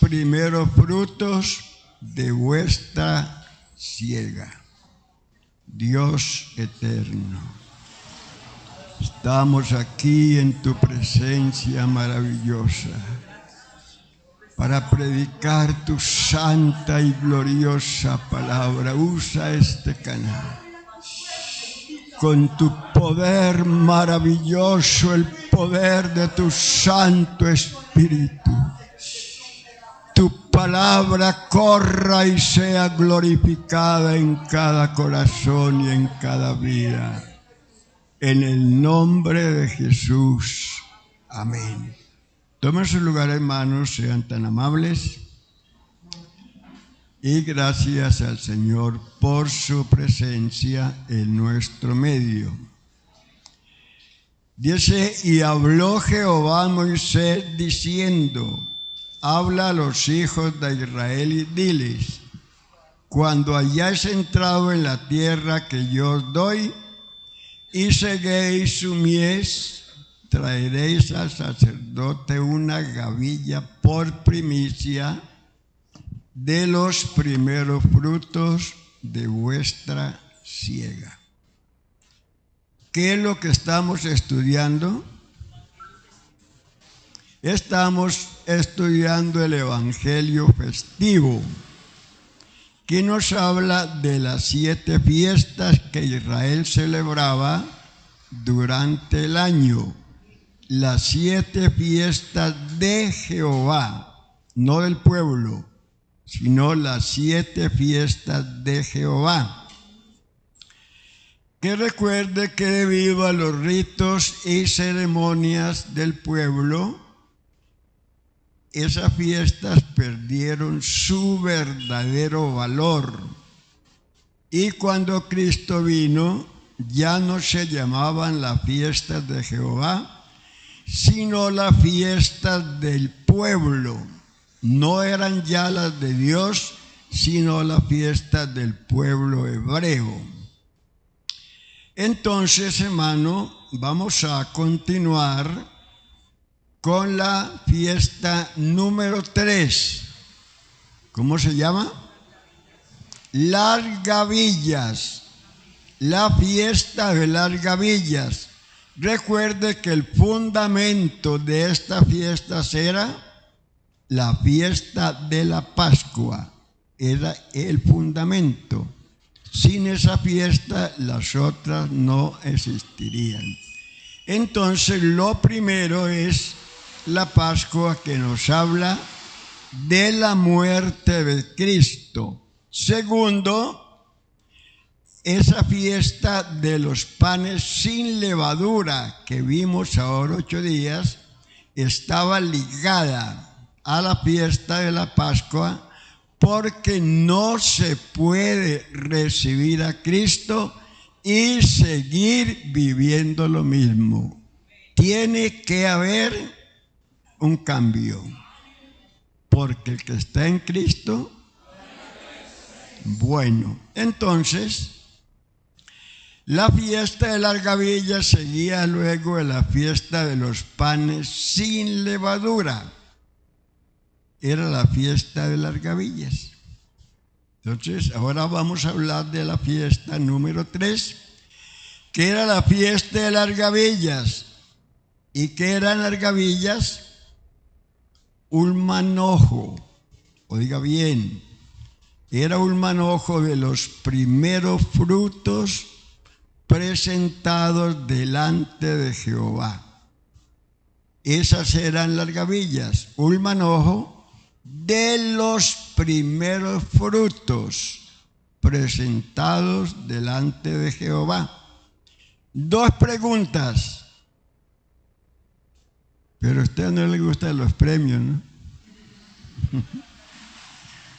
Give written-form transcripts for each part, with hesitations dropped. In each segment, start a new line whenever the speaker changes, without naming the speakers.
primeros frutos de vuestra siega. Dios eterno, estamos aquí en tu presencia maravillosa para predicar tu santa y gloriosa palabra. Usa este canal con tu poder maravilloso, el poder de tu Santo Espíritu. Tu palabra corra y sea glorificada en cada corazón y en cada vida. En el nombre de Jesús. Amén. Tomen su lugar, hermanos, sean tan amables. Y gracias al Señor por su presencia en nuestro medio. Dice, y habló Jehová a Moisés diciendo, habla a los hijos de Israel y diles, cuando hayáis entrado en la tierra que yo os doy, y seguéis su mies, traeréis al sacerdote una gavilla por primicia de los primeros frutos de vuestra siega. ¿Qué es lo que estamos estudiando? Estamos estudiando el Evangelio festivo, que nos habla de las 7 fiestas que Israel celebraba durante el año. Las 7 fiestas de Jehová, no del pueblo, sino las 7 fiestas de Jehová. Que recuerde que debido a los ritos y ceremonias del pueblo, esas fiestas perdieron su verdadero valor. Y cuando Cristo vino, ya no se llamaban las fiestas de Jehová, sino las fiestas del pueblo. No eran ya las de Dios, sino las fiestas del pueblo hebreo. Entonces, hermano, vamos a continuar con la fiesta número 3. ¿Cómo se llama? Las gavillas. La fiesta de las gavillas. Recuerde que el fundamento de estas fiestas era la fiesta de la Pascua. Era el fundamento. Sin esa fiesta, las otras no existirían. Entonces, lo primero es la Pascua, que nos habla de la muerte de Cristo. Segundo, esa fiesta de los panes sin levadura que vimos ahora 8 días, estaba ligada a la fiesta de la Pascua, porque no se puede recibir a Cristo y seguir viviendo lo mismo. Tiene que haber un cambio, porque el que está en Cristo, bueno. Entonces, la fiesta de las gavillas seguía luego de la fiesta de los panes sin levadura. Era la fiesta de las gavillas. Entonces, ahora vamos a hablar de la fiesta número 3, que era la fiesta de las gavillas. ¿Y qué eran las gavillas? Un manojo, oiga bien, era un manojo de los primeros frutos presentados delante de Jehová. Esas eran las gavillas, un manojo de los primeros frutos presentados delante de Jehová. 2 preguntas. Pero a usted no le gustan los premios, ¿no?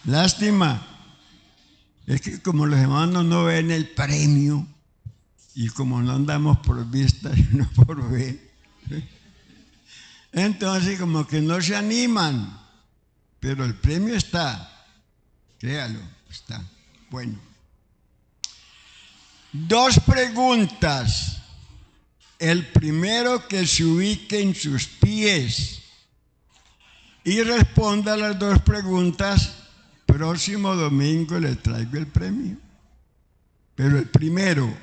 Lástima. Es que como los hermanos no ven el premio, y como no andamos por vista, sino por ver, entonces como que no se animan. Pero el premio está, créalo, está. Bueno. 2 preguntas. El primero, que se ubique en sus pies. y responda a las dos preguntas, próximo domingo le traigo el premio. Pero el primero,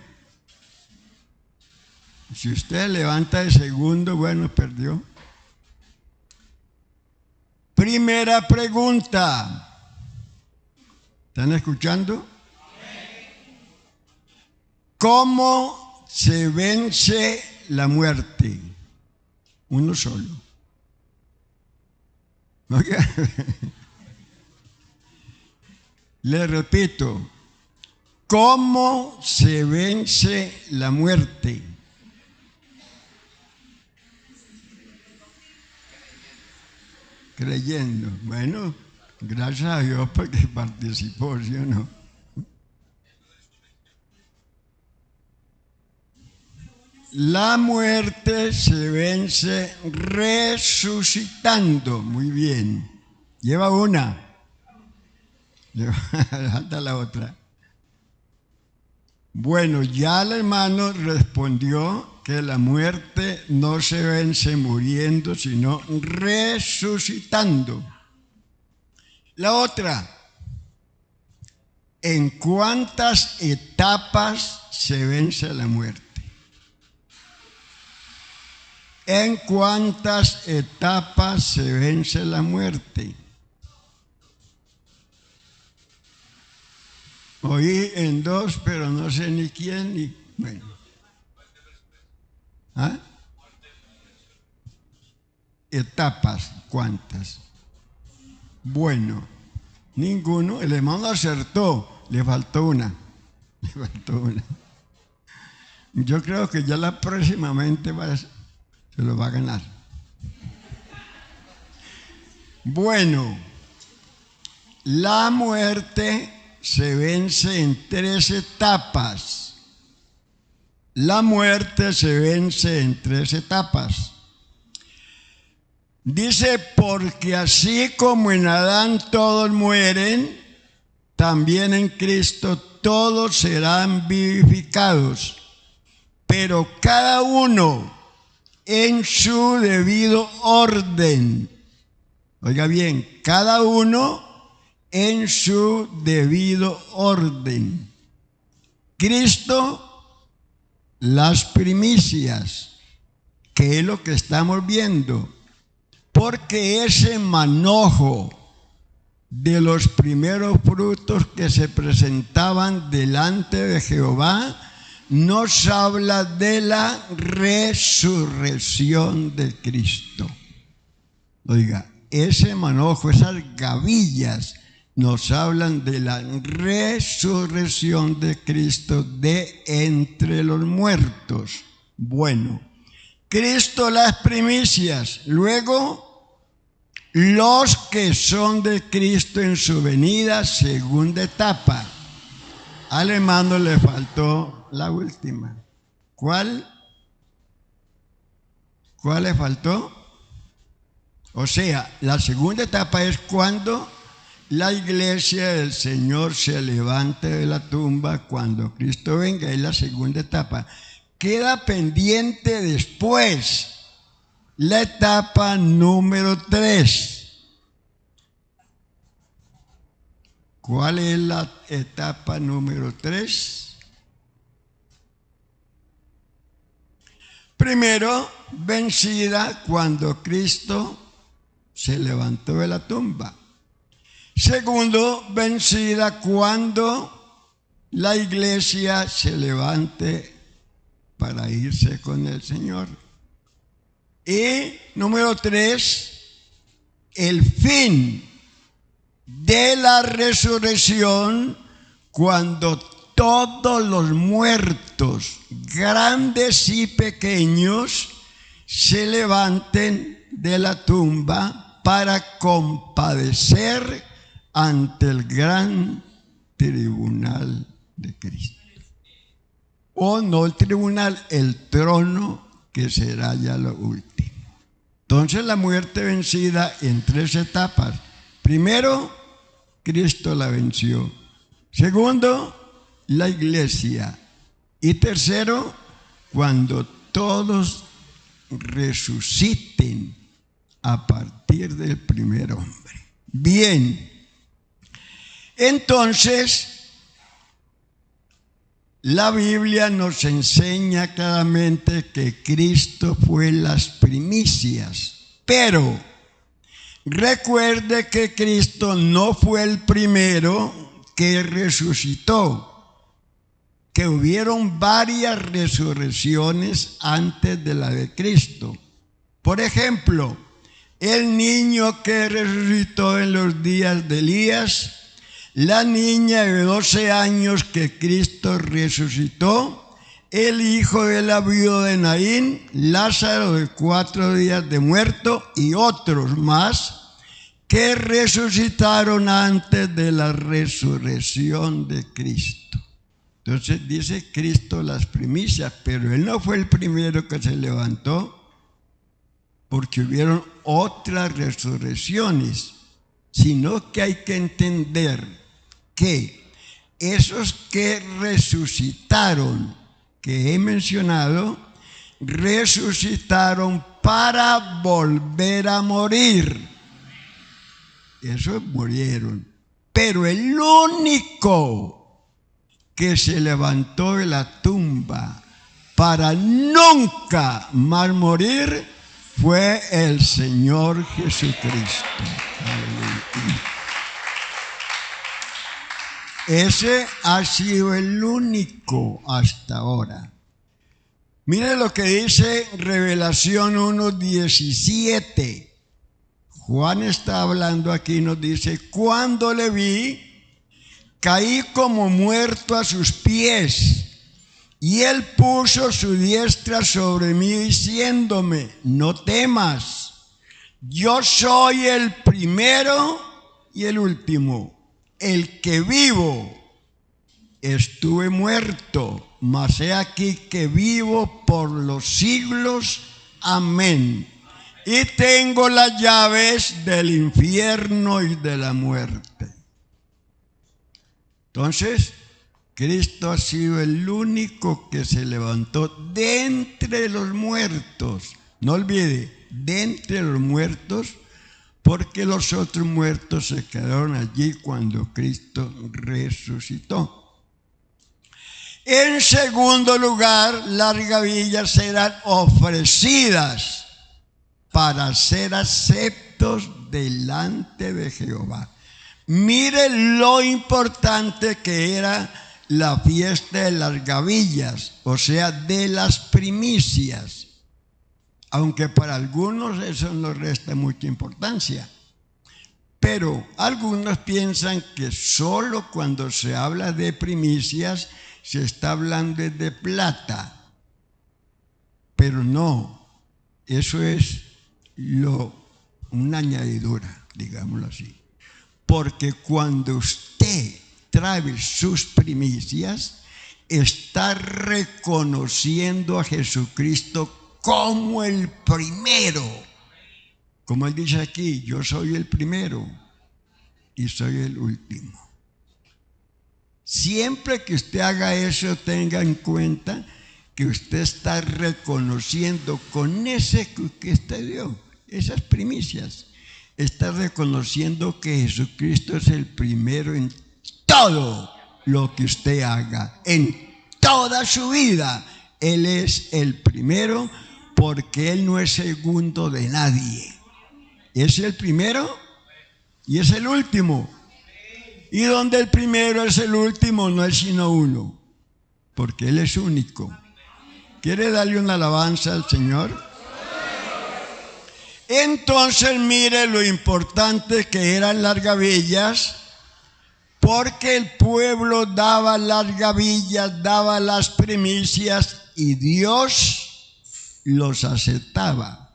si usted levanta de segundo, bueno, perdió. Primera pregunta. ¿Están escuchando? ¿Cómo se vence la muerte? Uno solo. Oiga. Le repito, ¿cómo se vence la muerte? Creyendo. Bueno, gracias a Dios porque participó, ¿sí o no? La muerte se vence resucitando. Muy bien. Lleva una. Falta la otra. Bueno, ya el hermano respondió que la muerte no se vence muriendo, sino resucitando. La otra, ¿en cuántas etapas se vence la muerte? ¿En cuántas etapas se vence la muerte? Oí en dos, pero no sé ni quién ni... Bueno. ¿Ah? Etapas, ¿cuántas? Bueno, ninguno. El hermano acertó, le faltó una. Le faltó una. Yo creo que ya la próximamente se lo va a ganar. Bueno, la muerte se vence en 3 etapas. La muerte se vence en 3 etapas. Dice, porque así como en Adán todos mueren, también en Cristo todos serán vivificados, pero cada uno en su debido orden. Oiga bien, cada uno en su debido orden. Cristo, las primicias, que es lo que estamos viendo, porque ese manojo de los primeros frutos que se presentaban delante de Jehová nos habla de la resurrección de Cristo. Oiga, ese manojo, esas gavillas, nos hablan de la resurrección de Cristo de entre los muertos. Bueno, Cristo las primicias, luego los que son de Cristo en su venida, segunda etapa. Al hermano le faltó la última. ¿Cuál? ¿Cuál le faltó? O sea, la segunda etapa es cuando la iglesia del Señor se levante de la tumba, cuando Cristo venga, es la segunda etapa. Queda pendiente después la etapa número 3. ¿Cuál es la etapa número 3? Primero, vencida cuando Cristo se levantó de la tumba. Segundo, vencida cuando la iglesia se levante para irse con el Señor. Y número 3, el fin de la resurrección, cuando todos los muertos, grandes y pequeños, se levanten de la tumba para compadecer ante el gran tribunal de Cristo. O no el tribunal, el trono, que será ya lo último. Entonces la muerte vencida en 3 etapas. Primero, Cristo la venció. Segundo, la iglesia. Y tercero, cuando todos resuciten a partir del primer hombre. Bien, entonces la Biblia nos enseña claramente que Cristo fue las primicias, pero recuerde que Cristo no fue el primero que resucitó, que hubieron varias resurrecciones antes de la de Cristo. Por ejemplo, el niño que resucitó en los días de Elías, la niña de 12 años que Cristo resucitó, el hijo de la viuda de Naín, Lázaro de 4 días de muerto y otros más que resucitaron antes de la resurrección de Cristo. Entonces dice Cristo las primicias, pero Él no fue el primero que se levantó, porque hubieron otras resurrecciones, sino que hay que entender que esos que resucitaron, que he mencionado, resucitaron para volver a morir. Esos murieron. Pero el único que se levantó de la tumba para nunca más morir fue el Señor Jesucristo. Aleluya. Ese ha sido el único hasta ahora. Mire lo que dice Revelación 1:17. Juan está hablando aquí y nos dice: cuando le vi, caí como muerto a sus pies, y Él puso su diestra sobre mí diciéndome: no temas, yo soy el primero y el último, el que vivo. Estuve muerto, mas he aquí que vivo por los siglos. Amén. Y tengo las llaves del infierno y de la muerte. Entonces, Cristo ha sido el único que se levantó de entre los muertos. No olvide, de entre los muertos, porque los otros muertos se quedaron allí cuando Cristo resucitó. En segundo lugar, las gavillas serán ofrecidas para ser aceptos delante de Jehová. Mire lo importante que era la fiesta de las gavillas, o sea, de las primicias. Aunque para algunos eso no resta mucha importancia. Pero algunos piensan que solo cuando se habla de primicias se está hablando de plata. Pero no, eso es una añadidura, digámoslo así. Porque cuando usted trae sus primicias, está reconociendo a Jesucristo como el primero. Como Él dice aquí: yo soy el primero y soy el último. Siempre que usted haga eso, tenga en cuenta que usted está reconociendo con ese que usted dio, esas primicias, está reconociendo que Jesucristo es el primero en todo lo que usted haga, en toda su vida. Él es el primero, porque Él no es segundo de nadie. Es el primero y es el último. Y donde el primero es el último, no es sino uno, porque Él es único. ¿Quiere darle una alabanza al Señor? Entonces mire lo importante que eran las gavillas, porque el pueblo daba las gavillas, daba las primicias, y Dios los aceptaba.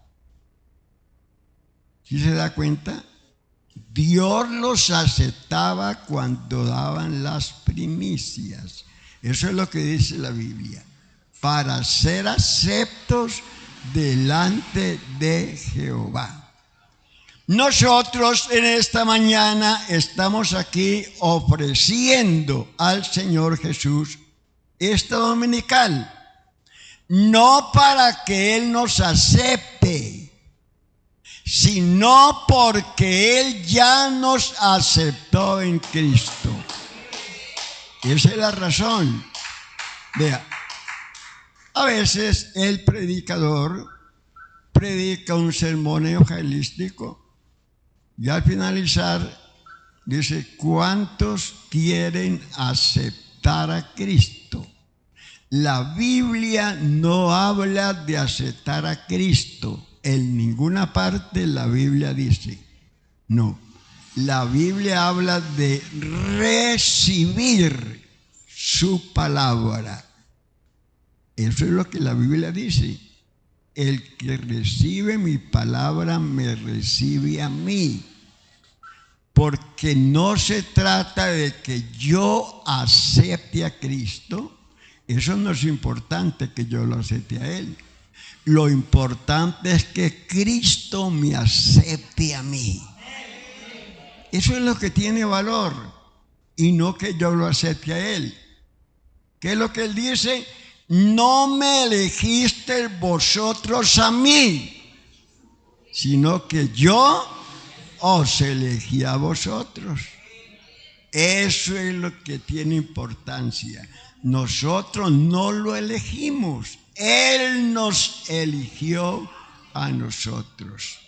¿Sí se da cuenta? Dios los aceptaba cuando daban las primicias. Eso es lo que dice la Biblia. Para ser aceptos delante de Jehová. Nosotros en esta mañana estamos aquí ofreciendo al Señor Jesús esta dominical, no para que Él nos acepte, sino porque Él ya nos aceptó en Cristo. Esa es la razón. Vea, a veces el predicador predica un sermón evangelístico y al finalizar dice: ¿cuántos quieren aceptar a Cristo? La Biblia no habla de aceptar a Cristo. En ninguna parte la Biblia dice. No. La Biblia habla de recibir su palabra. Eso es lo que la Biblia dice. El que recibe mi palabra me recibe a mí. Porque no se trata de que yo acepte a Cristo. Eso no es importante, que yo lo acepte a Él. Lo importante es que Cristo me acepte a mí. Eso es lo que tiene valor, y no que yo lo acepte a Él. ¿Qué es lo que Él dice? No me elegisteis vosotros a mí, sino que yo os elegí a vosotros. Eso es lo que tiene importancia. Nosotros no lo elegimos. Él nos eligió a nosotros.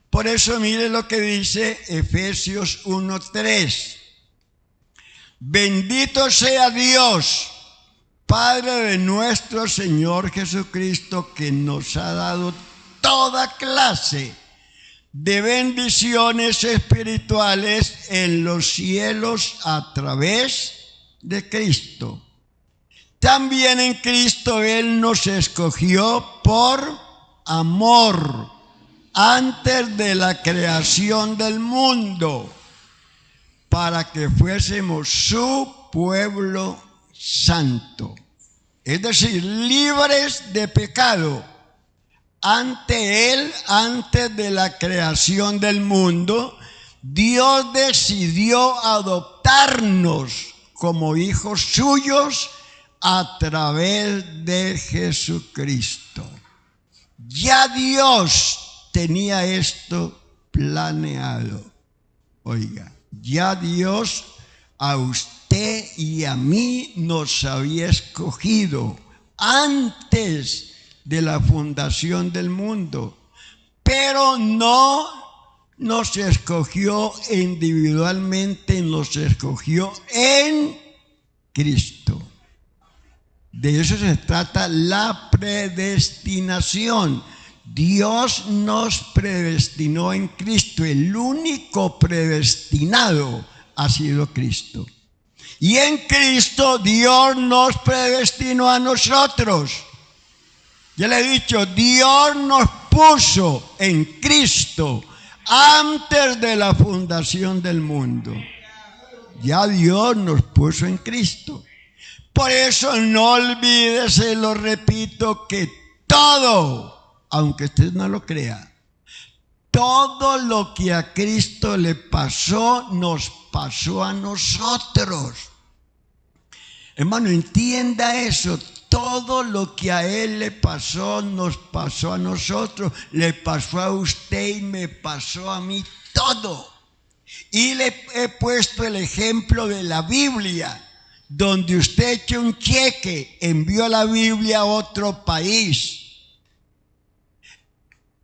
Por eso mire lo que dice Efesios 1:3. Bendito sea Dios, Padre de nuestro Señor Jesucristo, que nos ha dado toda clase de bendiciones espirituales en los cielos a través de Cristo. También en Cristo Él nos escogió por amor antes de la creación del mundo, para que fuésemos su pueblo santo, es decir, libres de pecado. Ante Él, antes de la creación del mundo, Dios decidió adoptarnos como hijos suyos a través de Jesucristo. Ya Dios tenía esto planeado. Oiga, ya Dios a usted y a mí nos había escogido antes de la fundación del mundo, pero no nos escogió individualmente, nos escogió en Cristo. De eso se trata la predestinación. Dios nos predestinó en Cristo. El único predestinado ha sido Cristo. Y en Cristo Dios nos predestinó a nosotros. Ya le he dicho, Dios nos puso en Cristo antes de la fundación del mundo. Ya Dios nos puso en Cristo. Por eso no olvides, se lo repito, que todo, aunque usted no lo crea, todo lo que a Cristo le pasó, nos pasó a nosotros. Hermano, entienda eso. Todo lo que a Él le pasó, nos pasó a nosotros. Le pasó a usted y me pasó a mí todo. Y le he puesto el ejemplo de la Biblia, donde usted echa un cheque, envió la Biblia a otro país.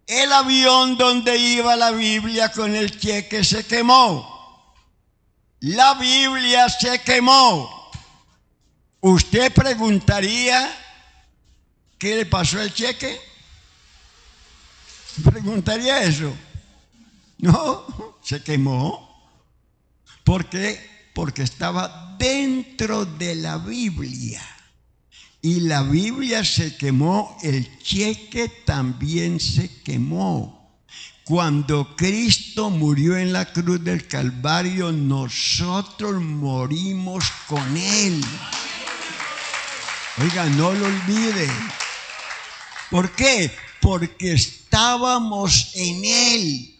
El avión donde iba la Biblia con el cheque se quemó. La Biblia se quemó. ¿Usted preguntaría qué le pasó al cheque? ¿Preguntaría eso? No, se quemó. ¿Por qué? Porque estaba dentro de la Biblia. Y la Biblia se quemó, el cheque también se quemó. Cuando Cristo murió en la cruz del Calvario, nosotros morimos con Él. Oiga, no lo olvide. ¿Por qué? Porque estábamos en Él.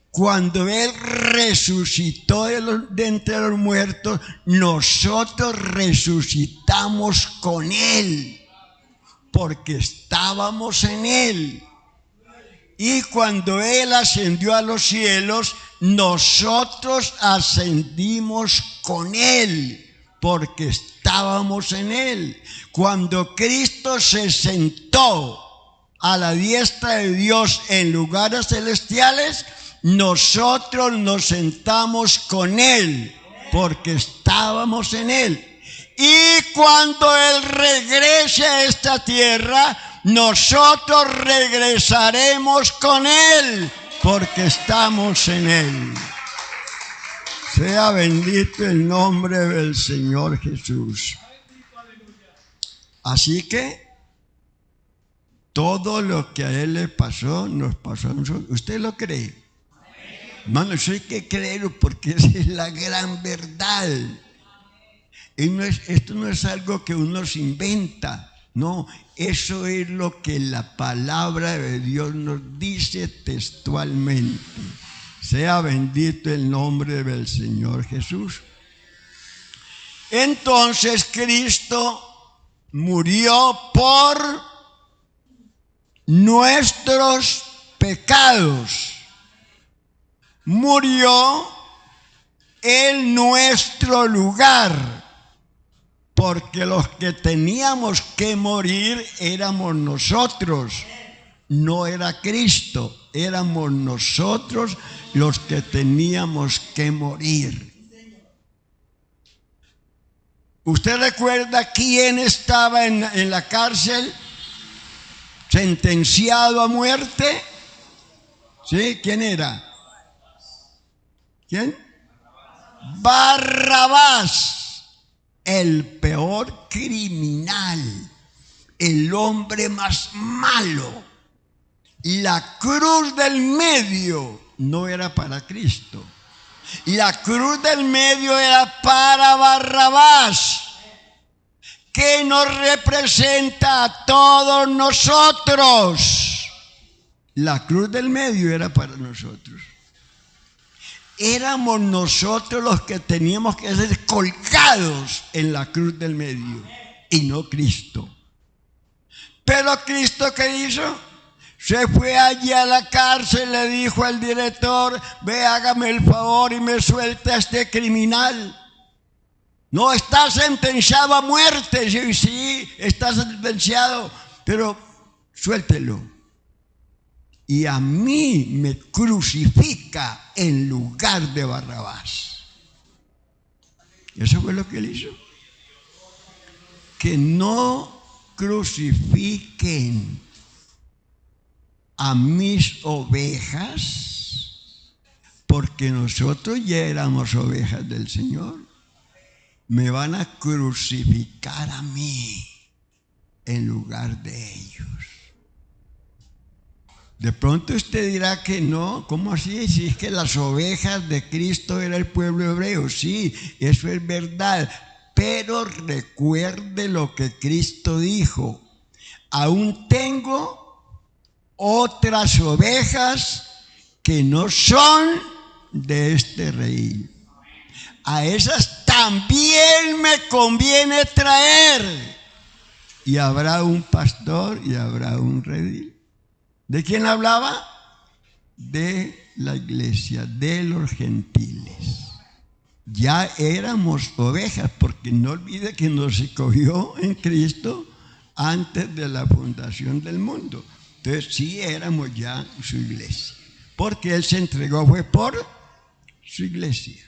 Cuando Él resucitó de entre los muertos, nosotros resucitamos con Él, porque estábamos en Él. y cuando Él ascendió a los cielos, nosotros ascendimos con Él, porque estábamos en Él. Cuando Cristo se sentó a la diestra de Dios en lugares celestiales, nosotros nos sentamos con Él, porque estábamos en Él. Y cuando Él regrese a esta tierra, nosotros regresaremos con Él, porque estamos en Él. Sea bendito el nombre del Señor Jesús. Así que todo lo que a Él le pasó, nos pasó a nosotros. ¿Usted lo cree? Hermano, eso hay que creerlo, porque esa es la gran verdad. Esto no es algo que uno se inventa. No, eso es lo que la palabra de Dios nos dice textualmente. Sea bendito el nombre del Señor Jesús. Entonces Cristo murió por nuestros pecados. Murió en nuestro lugar. Porque los que teníamos que morir éramos nosotros, no era Cristo, éramos nosotros los que teníamos que morir. ¿Usted recuerda quién estaba en la cárcel sentenciado a muerte? ¿Sí? ¿Quién era? ¿Quién? Barrabás. El peor criminal, el hombre más malo. La cruz del medio no era para Cristo. La cruz del medio era para Barrabás, que nos representa a todos nosotros. La cruz del medio era para nosotros. Éramos nosotros los que teníamos que ser colgados en la cruz del medio y no Cristo. Pero Cristo, ¿qué hizo? Se fue allí a la cárcel, le dijo al director: ve, hágame el favor y me suelta a este criminal. No, está sentenciado a muerte. Sí, está sentenciado, pero suéltelo. Y a mí me crucifica en lugar de Barrabás. Eso fue lo que él hizo. Que no crucifiquen a mis ovejas, porque nosotros ya éramos ovejas del Señor. Me van a crucificar a mí en lugar de ellos. De pronto usted dirá que no, ¿cómo así? Si es que las ovejas de Cristo era el pueblo hebreo. Sí, eso es verdad, pero recuerde lo que Cristo dijo: aún tengo otras ovejas que no son de este redil. A esas también me conviene traer. Y habrá un pastor y habrá un redil. ¿De quién hablaba? De la iglesia, de los gentiles. Ya éramos ovejas, porque no olvide que nos escogió en Cristo antes de la fundación del mundo. Entonces sí éramos ya su iglesia, porque Él se entregó fue por su iglesia.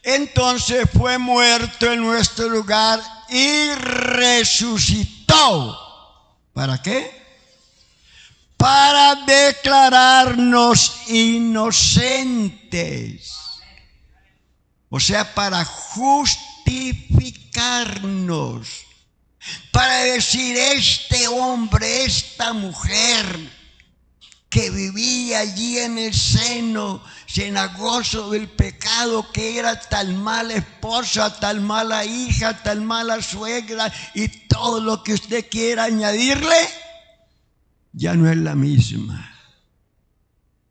Entonces fue muerto en nuestro lugar y resucitó. ¿Para qué? Para declararnos inocentes. O sea, para justificarnos. Para decir: este hombre, esta mujer que vivía allí en el seno cenagoso del pecado, que era tan mala esposa, tan mala hija, tan mala suegra y todo lo que usted quiera añadirle, ya no es la misma.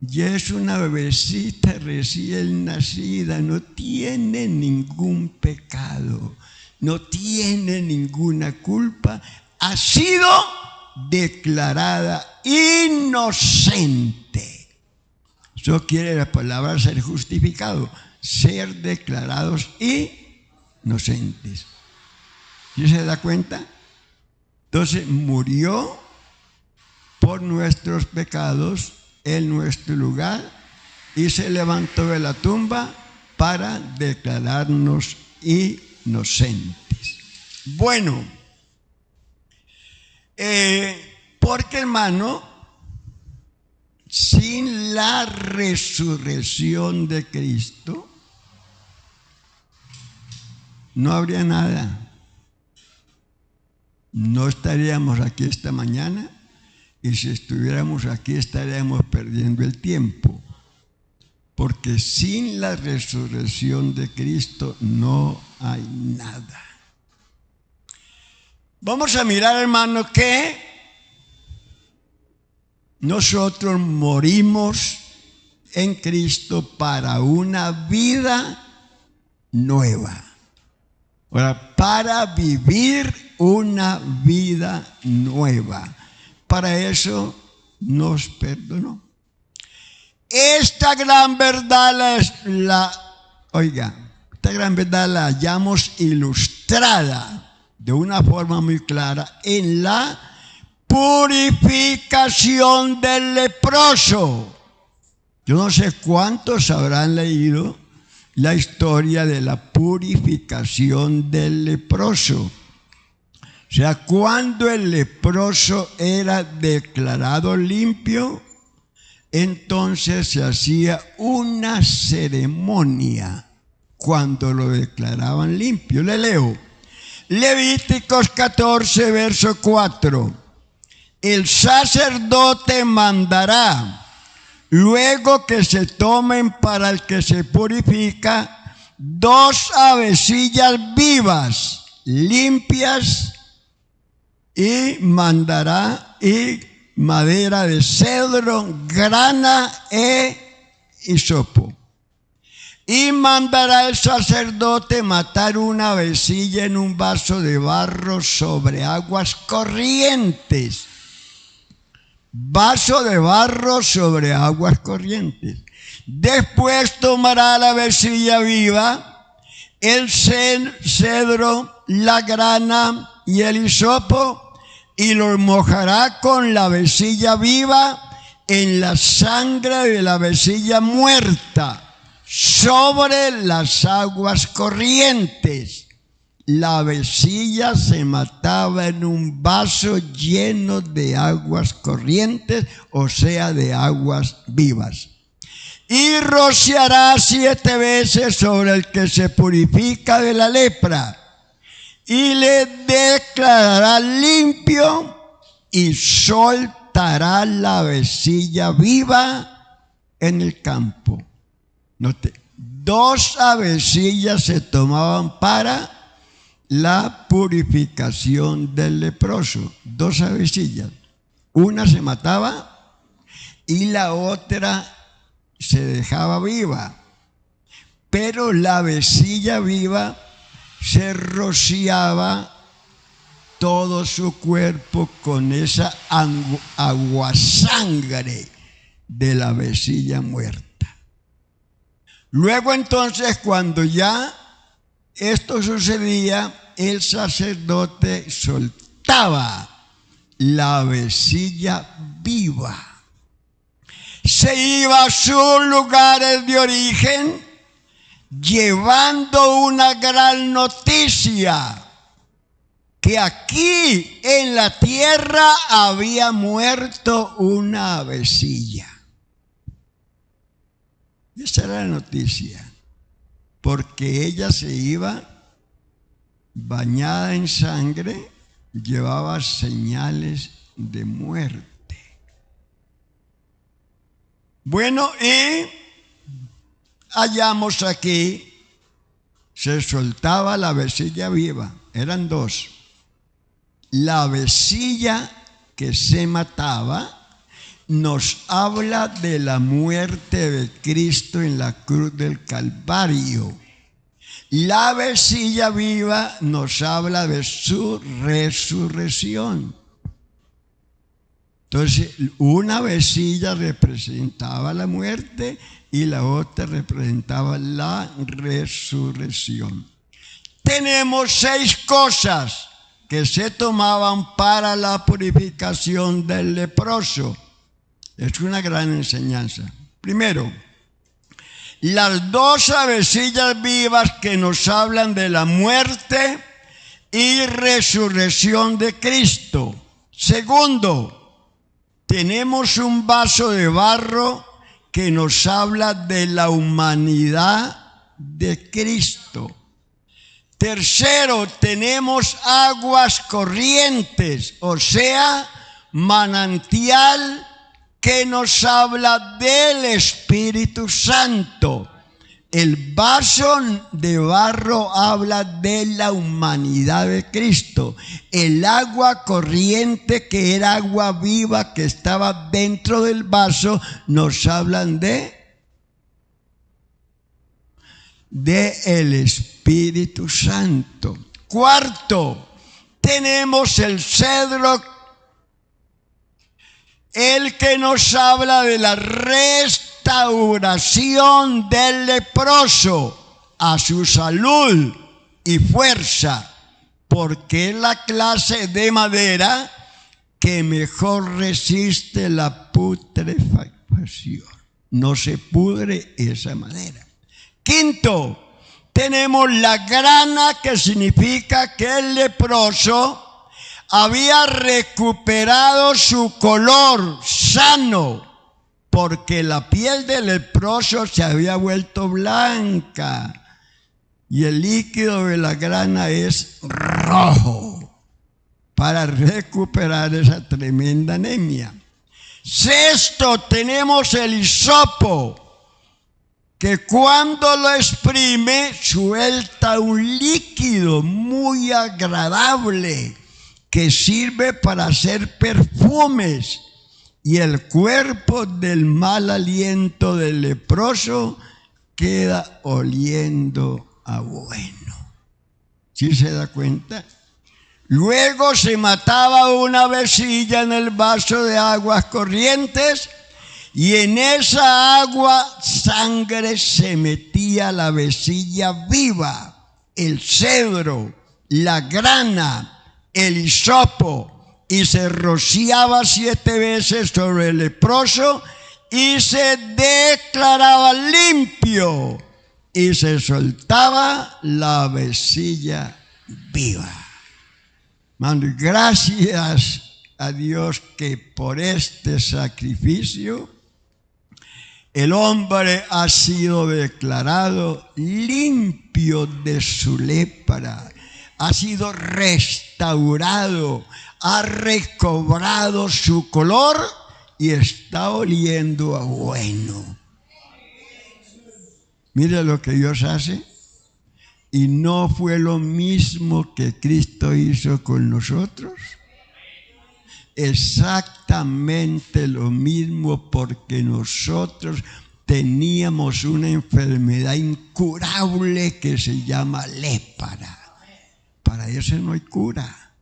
Ya es una bebecita recién nacida, no tiene ningún pecado, no tiene ninguna culpa. Ha sido declarada inocente. Eso quiere la palabra ser justificado, ser declarados inocentes. ¿Sí se da cuenta? Entonces murió por nuestros pecados en nuestro lugar y se levantó de la tumba para declararnos inocentes. Bueno, porque hermano, sin la resurrección de Cristo no habría nada. No estaríamos aquí esta mañana, y si estuviéramos aquí estaríamos perdiendo el tiempo, porque sin la resurrección de Cristo no hay nada. Vamos a mirar, hermano, que nosotros morimos en Cristo para una vida nueva. Ahora, para vivir una vida nueva. Para eso nos perdonó. Esta gran verdad esta gran verdad la hallamos ilustrada de una forma muy clara en la purificación del leproso. Yo no sé cuántos habrán leído la historia de la purificación del leproso. O sea, cuando el leproso era declarado limpio, entonces se hacía una ceremonia cuando lo declaraban limpio. Le leo. Levíticos 14, verso 4. El sacerdote mandará, luego que se tomen para el que se purifica, 2 avecillas vivas, limpias, y mandará madera de cedro, grana e hisopo. Y mandará el sacerdote matar una avecilla en un vaso de barro sobre aguas corrientes. Vaso de barro sobre aguas corrientes. Después tomará la avecilla viva, el cedro, la grana y el hisopo, y los mojará con la avecilla viva en la sangre de la avecilla muerta sobre las aguas corrientes. La avecilla se mataba en un vaso lleno de aguas corrientes, o sea, de aguas vivas. Y rociará 7 veces sobre el que se purifica de la lepra, y le declarará limpio, y soltará la avecilla viva en el campo. Note, 2 avecillas se tomaban para la purificación del leproso. 2 avecillas. Una se mataba y la otra se dejaba viva. Pero la avecilla viva se rociaba todo su cuerpo con esa aguasangre de la avecilla muerta. Luego entonces, cuando ya esto sucedía, el sacerdote soltaba la avecilla viva. Se iba a sus lugares de origen llevando una gran noticia, que aquí en la tierra había muerto una avecilla. Esa era la noticia, porque ella se iba bañada en sangre, llevaba señales de muerte. Bueno, y hallamos aquí, se soltaba la avecilla viva, eran 2. La avecilla que se mataba nos habla de la muerte de Cristo en la cruz del Calvario. La avecilla viva nos habla de su resurrección. Entonces, una avecilla representaba la muerte y la otra representaba la resurrección. Tenemos 6 cosas que se tomaban para la purificación del leproso. Es una gran enseñanza. Primero, las 2 avecillas vivas que nos hablan de la muerte y resurrección de Cristo. Segundo, tenemos un vaso de barro que nos habla de la humanidad de Cristo. Tercero, tenemos aguas corrientes, o sea, manantial que nos habla del Espíritu Santo. El vaso de barro habla de la humanidad de Cristo. El agua corriente, que era agua viva que estaba dentro del vaso, nos hablan de el Espíritu Santo. Cuarto, tenemos el cedro, el que nos habla de la restauración del leproso a su salud y fuerza, porque es la clase de madera que mejor resiste la putrefacción. No se pudre esa madera. Quinto, tenemos la grana, que significa que el leproso había recuperado su color sano, porque la piel del leproso se había vuelto blanca y el líquido de la grana es rojo, para recuperar esa tremenda anemia. Sexto, tenemos el hisopo, que cuando lo exprime suelta un líquido muy agradable que sirve para hacer perfumes, y el cuerpo del mal aliento del leproso queda oliendo a bueno. ¿Sí se da cuenta? Luego se mataba una avecilla en el vaso de aguas corrientes, y en esa agua sangre se metía la avecilla viva, el cedro, la grana, el hisopo, y se rociaba 7 veces sobre el leproso y se declaraba limpio y se soltaba la avecilla viva. Gracias a Dios que por este sacrificio el hombre ha sido declarado limpio de su lepra, ha sido restaurado, ha recobrado su color y está oliendo a bueno. Mire lo que Dios hace. Y no fue lo mismo que Cristo hizo con nosotros. Exactamente lo mismo, porque nosotros teníamos una enfermedad incurable que se llama lepra. Para eso no hay cura.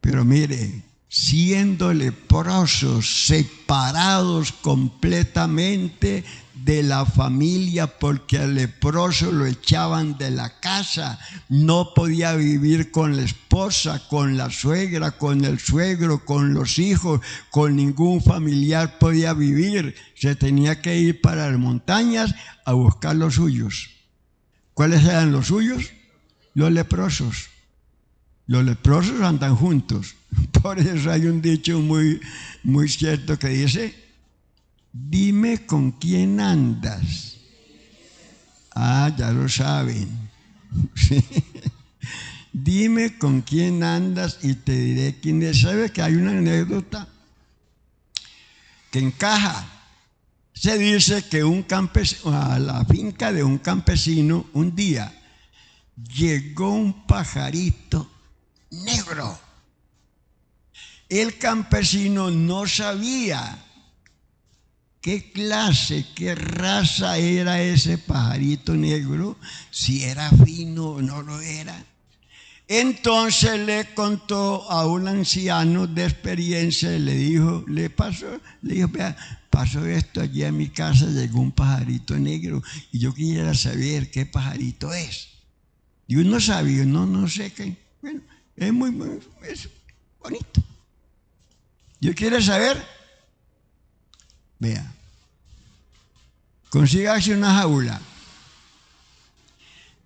Pero mire, siendo leprosos, separados completamente de la familia, porque al leproso lo echaban de la casa, no podía vivir con la esposa, con la suegra, con el suegro, con los hijos, con ningún familiar podía vivir, se tenía que ir para las montañas a buscar los suyos. ¿Cuáles eran los suyos? Los leprosos. Los leprosos andan juntos. Por eso hay un dicho muy cierto que dice: dime con quién andas. Ah, ya lo saben. Dime con quién andas y te diré quién es. ¿Sabe que hay una anécdota que encaja? Se dice que a la finca de un campesino un día llegó un pajarito negro. El campesino no sabía qué clase, qué raza era ese pajarito negro, si era fino o no lo era. Entonces le contó a un anciano de experiencia y le dijo, vea, pasó esto allí a mi casa, llegó un pajarito negro y yo quisiera saber qué pajarito es. Y uno sabía, no sé qué. Bueno, es es bonito. Yo quiero saber, vea, consígase una jaula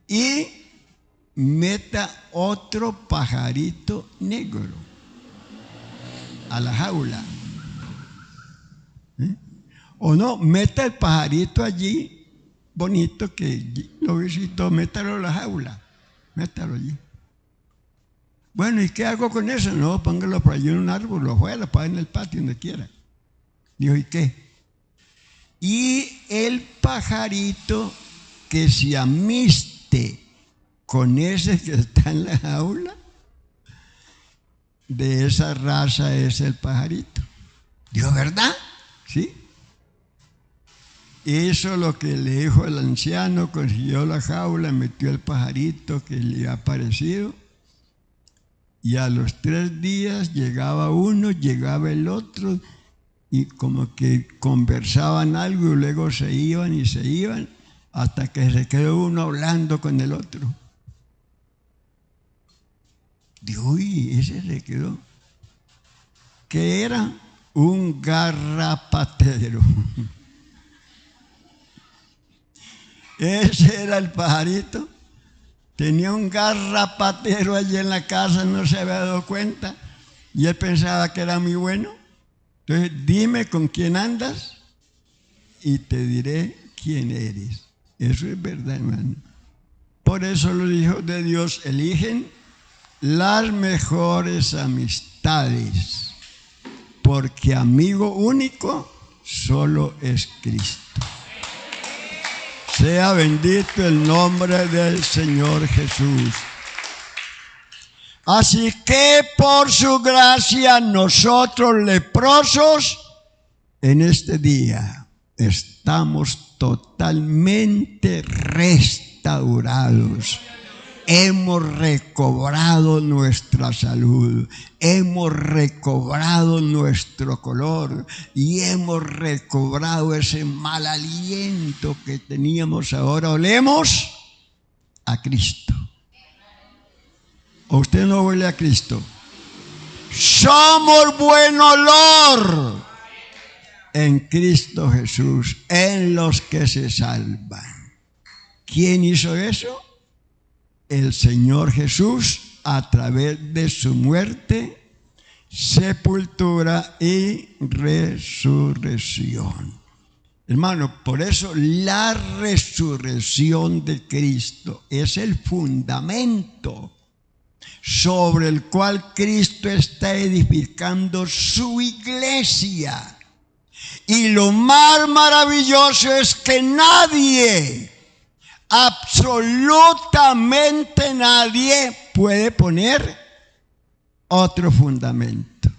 y meta otro pajarito negro a la jaula. O no, meta el pajarito allí, bonito que lo visitó, métalo a la jaula, métalo allí. Bueno, ¿y qué hago con eso? No, póngalo por allí en un árbol, lo afuera, para en el patio, donde quiera. Dijo, ¿y qué? Y el pajarito que se amiste con ese que está en la jaula, de esa raza es el pajarito. Dijo, ¿verdad? Sí. Hizo lo que le dijo el anciano, consiguió la jaula, metió el pajarito que le había parecido. Y a los 3 días llegaba uno, llegaba el otro, y como que conversaban algo y luego se iban, hasta que se quedó uno hablando con el otro. Dijo, uy, ese se quedó. ¿Qué era? Un garrapatero. Ese era el pajarito. Tenía un garrapatero allí en la casa, no se había dado cuenta. Y él pensaba que era muy bueno. Entonces, dime con quién andas y te diré quién eres. Eso es verdad, hermano. Por eso los hijos de Dios eligen las mejores amistades, porque amigo único solo es Cristo. Sea bendito el nombre del Señor Jesús. Así que por su gracia nosotros leprosos en este día estamos totalmente restaurados. Hemos recobrado nuestra salud, hemos recobrado nuestro color y hemos recobrado ese mal aliento que teníamos. Ahora olemos a Cristo. ¿O usted no huele a Cristo? Somos buen olor en Cristo Jesús, en los que se salvan. ¿Quién hizo eso? El Señor Jesús, a través de su muerte, sepultura y resurrección. Hermano, por eso la resurrección de Cristo es el fundamento sobre el cual Cristo está edificando su iglesia. Y lo más maravilloso es que nadie, absolutamente nadie, puede poner otro fundamento.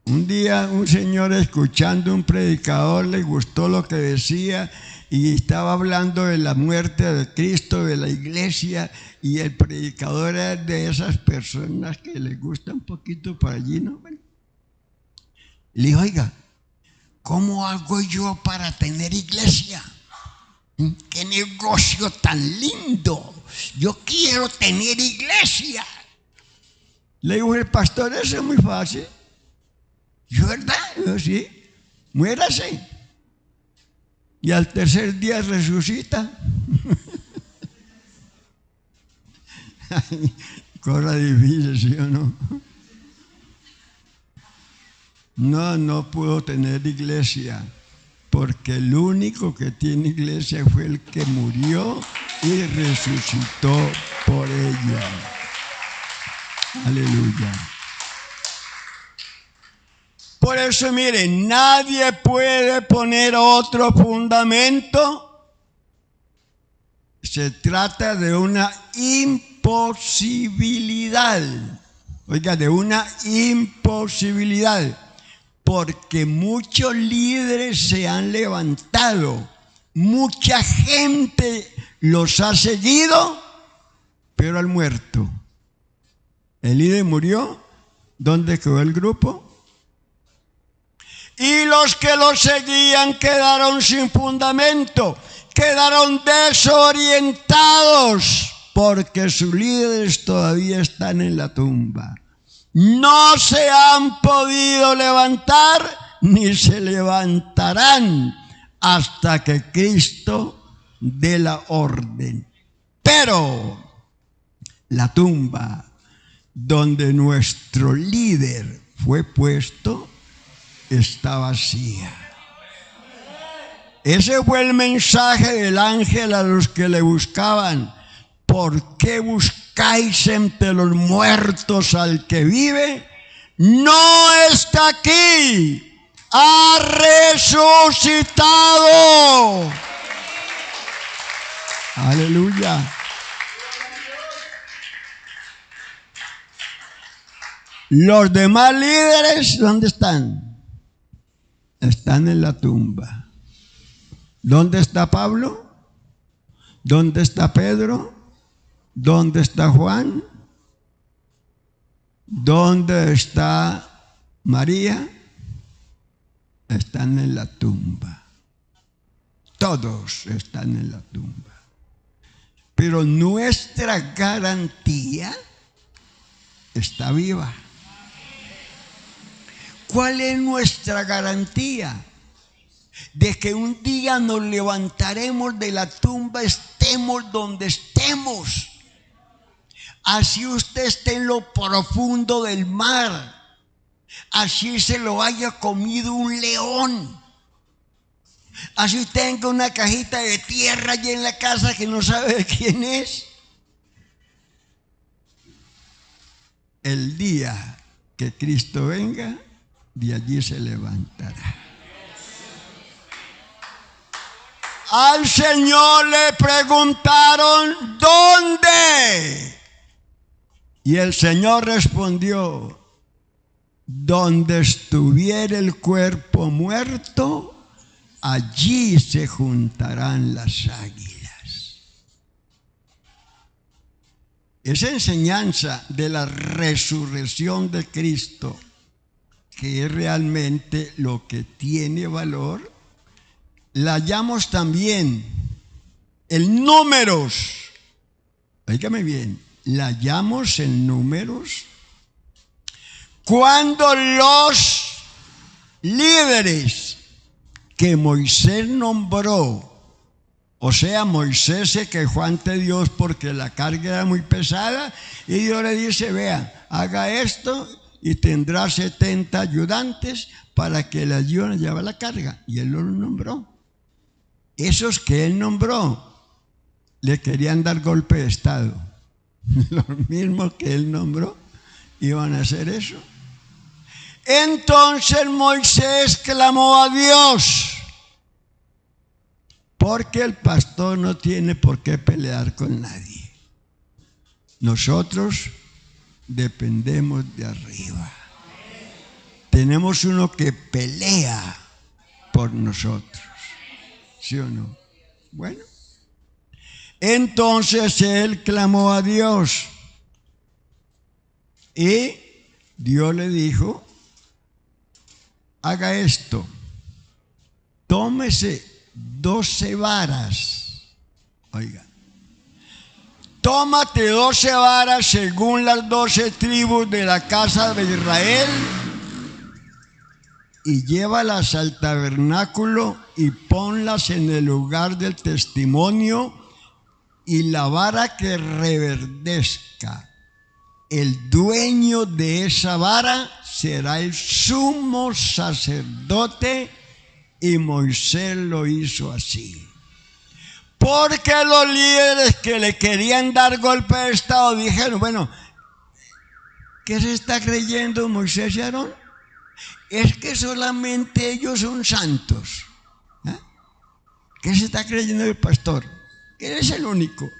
Un día un señor, escuchando un predicador, le gustó lo que decía y estaba hablando de la muerte de Cristo, de la iglesia, y el predicador era de esas personas que les gusta un poquito por allí, ¿no? Bueno, le dijo, oiga, ¿cómo hago yo para tener iglesia? ¡Qué negocio tan lindo! Yo quiero tener iglesia. Le dijo el pastor, eso es muy fácil. ¿Yo verdad? Yo sí. Muérase. Y al 3er día resucita. Cosa difícil, ¿sí o no? No pudo tener iglesia, porque el único que tiene iglesia fue el que murió y resucitó por ella. Aleluya. Por eso, miren, nadie puede poner otro fundamento. Se trata de una imposibilidad. Oiga, de una imposibilidad. Porque muchos líderes se han levantado, mucha gente los ha seguido pero al muerto. El líder murió. ¿Dónde quedó el grupo? Y los que lo seguían quedaron sin fundamento, quedaron desorientados, porque sus líderes todavía están en la tumba. No se han podido levantar, ni se levantarán hasta que Cristo dé la orden. Pero la tumba donde nuestro líder fue puesto está vacía. Ese fue el mensaje del ángel a los que le buscaban. ¿Por qué buscáis entre los muertos al que vive? No está aquí, ha resucitado. Aleluya. Los demás líderes, ¿dónde están? Están en la tumba. ¿Dónde está Pablo? ¿Dónde está Pedro? ¿Dónde está Juan? ¿Dónde está María? Están en la tumba. Todos están en la tumba. Pero nuestra garantía está viva. ¿Cuál es nuestra garantía? De que un día nos levantaremos de la tumba, estemos donde estemos. Así usted esté en lo profundo del mar, así se lo haya comido un león, así usted tenga una cajita de tierra allí en la casa que no sabe de quién es. El día que Cristo venga, de allí se levantará. Al Señor le preguntaron, ¿dónde? Y el Señor respondió, donde estuviera el cuerpo muerto, allí se juntarán las águilas. Esa enseñanza de la resurrección de Cristo, que es realmente lo que tiene valor, la hallamos también en Números. Óigame bien, la hallamos en Números cuando los líderes que Moisés nombró, o sea, Moisés se quejó ante Dios porque la carga era muy pesada y Dios le dice, vea, haga esto y tendrá 70 ayudantes para que le ayuden a llevar la carga. Y él lo nombró. Esos que él nombró le querían dar golpe de estado. Los mismos que él nombró iban a hacer eso. Entonces Moisés clamó a Dios, porque el pastor no tiene por qué pelear con nadie. Nosotros dependemos de arriba. Tenemos uno que pelea por nosotros. ¿Sí o no? Bueno. Entonces él clamó a Dios. Y Dios le dijo, haga esto. Tómese 12 varas. Oiga. Tómate 12 varas según las 12 tribus de la casa de Israel y llévalas al tabernáculo y ponlas en el lugar del testimonio, y la vara que reverdezca, el dueño de esa vara será el sumo sacerdote. Y Moisés lo hizo así. Porque los líderes que le querían dar golpe de estado dijeron, bueno, ¿qué se está creyendo Moisés y Aarón? Es que solamente ellos son santos. ¿Eh? ¿Qué se está creyendo el pastor? Que eres el único.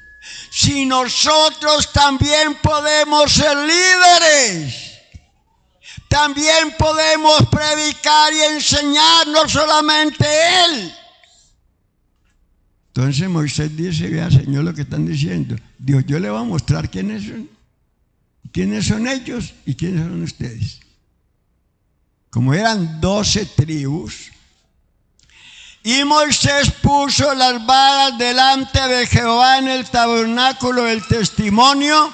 Si nosotros también podemos ser líderes, también podemos predicar y enseñar, no solamente él. Entonces Moisés dice, vea, Señor, lo que están diciendo. Dios, yo le voy a mostrar quiénes son ellos y quiénes son ustedes. Como eran 12 tribus, y Moisés puso las varas delante de Jehová en el tabernáculo del testimonio,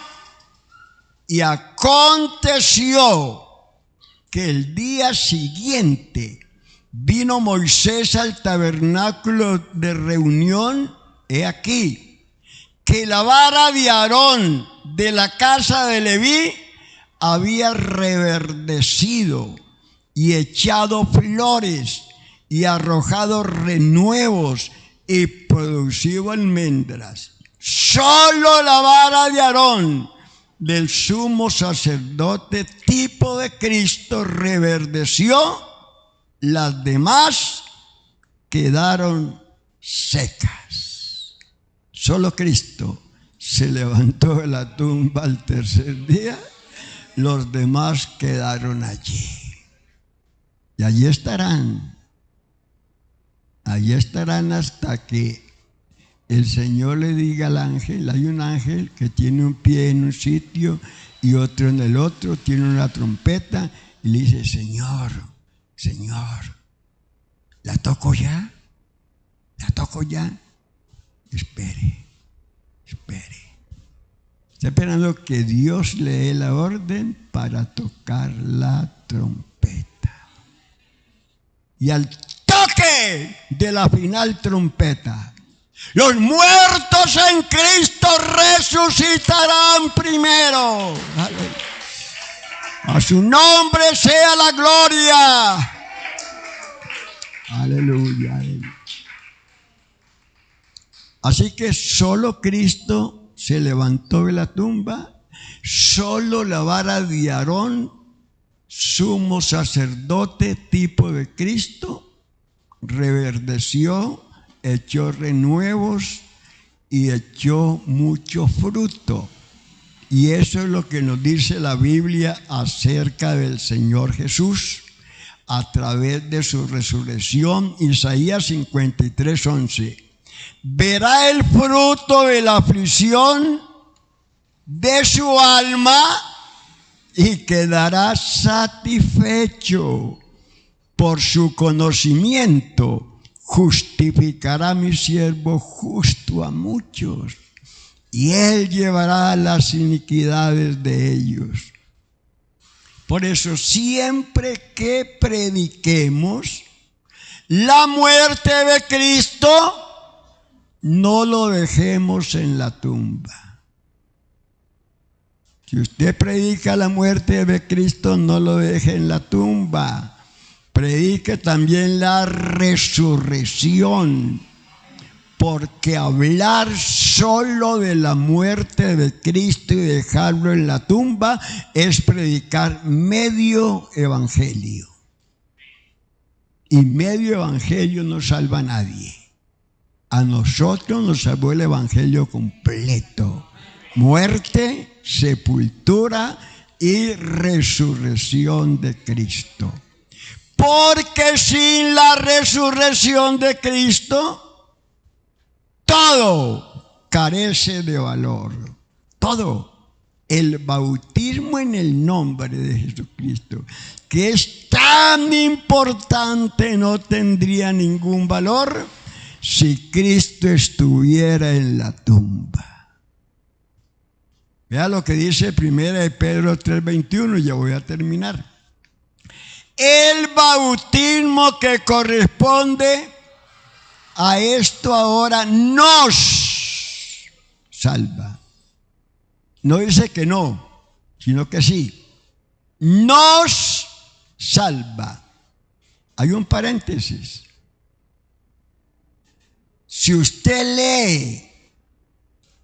y aconteció que el día siguiente vino Moisés al tabernáculo de reunión, he aquí, que la vara de Aarón de la casa de Leví había reverdecido y echado flores y arrojado renuevos y producido almendras. Solo la vara de Aarón, del sumo sacerdote, tipo de Cristo, reverdeció. Las demás quedaron secas. Solo Cristo se levantó de la tumba al tercer día. Los demás quedaron allí. Y allí estarán. Allí estarán hasta que el Señor le diga al ángel. Hay un ángel que tiene un pie en un sitio y otro en el otro, tiene una trompeta y le dice, Señor, ¿la toco ya? ¿La toco ya? Espere. Está esperando que Dios le dé la orden para tocar la trompeta. Y al toque de la final trompeta, los muertos en Cristo resucitarán primero. Aleluya. A su nombre sea la gloria. Aleluya. Así que solo Cristo se levantó de la tumba, solo la vara de Aarón, sumo sacerdote, tipo de Cristo, reverdeció, echó renuevos y echó mucho fruto. Y eso es lo que nos dice la Biblia acerca del Señor Jesús a través de su resurrección. Isaías 53:11. Verá el fruto de la aflicción de su alma y quedará satisfecho. Por su conocimiento justificará mi siervo justo a muchos, y él llevará las iniquidades de ellos. Por eso siempre que prediquemos la muerte de Cristo, no lo dejemos en la tumba. Si usted predica la muerte de Cristo, no lo deje en la tumba. Predique también la resurrección. Porque hablar solo de la muerte de Cristo y dejarlo en la tumba es predicar medio evangelio. Y medio evangelio no salva a nadie. A nosotros nos salvó el evangelio completo. Muerte, sepultura y resurrección de Cristo. Porque sin la resurrección de Cristo, todo carece de valor. Todo. El bautismo en el nombre de Jesucristo, que es tan importante, no tendría ningún valor si Cristo estuviera en la tumba. Vea lo que dice 1 de Pedro 3:21, ya voy a terminar. El bautismo que corresponde a esto ahora nos salva. No dice que no, sino que sí. Nos salva. Hay un paréntesis. Si usted lee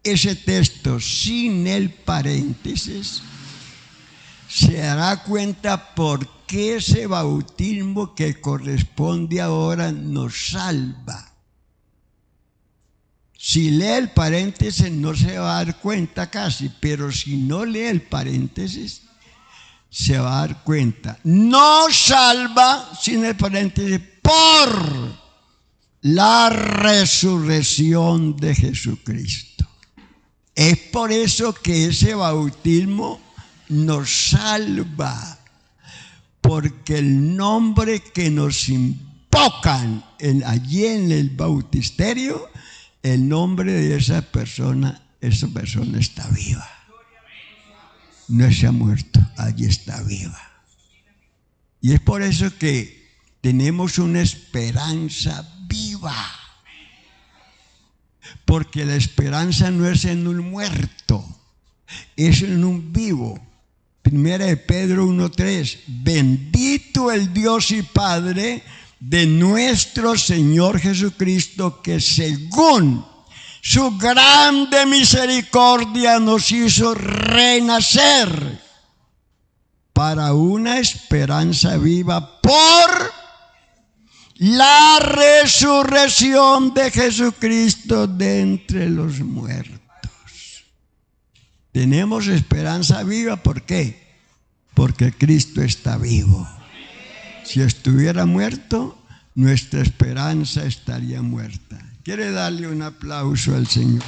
ese texto sin el paréntesis, se dará cuenta por qué ese bautismo que corresponde ahora nos salva. Si lee el paréntesis no se va a dar cuenta casi, pero si no lee el paréntesis se va a dar cuenta. No salva sin el paréntesis la resurrección de Jesucristo. Es por eso que ese bautismo nos salva, porque el nombre que nos invocan allí en el bautisterio, el nombre de esa persona está viva. No se ha muerto, allí está viva. Y es por eso que tenemos una esperanza viva. Porque la esperanza no es en un muerto, es en un vivo. Primera de Pedro 1:3. Bendito el Dios y Padre de nuestro Señor Jesucristo, que según su grande misericordia nos hizo renacer para una esperanza viva por la resurrección de Jesucristo de entre los muertos. Tenemos esperanza viva, ¿por qué? Porque Cristo está vivo. Si estuviera muerto, nuestra esperanza estaría muerta. ¿Quiere darle un aplauso al Señor?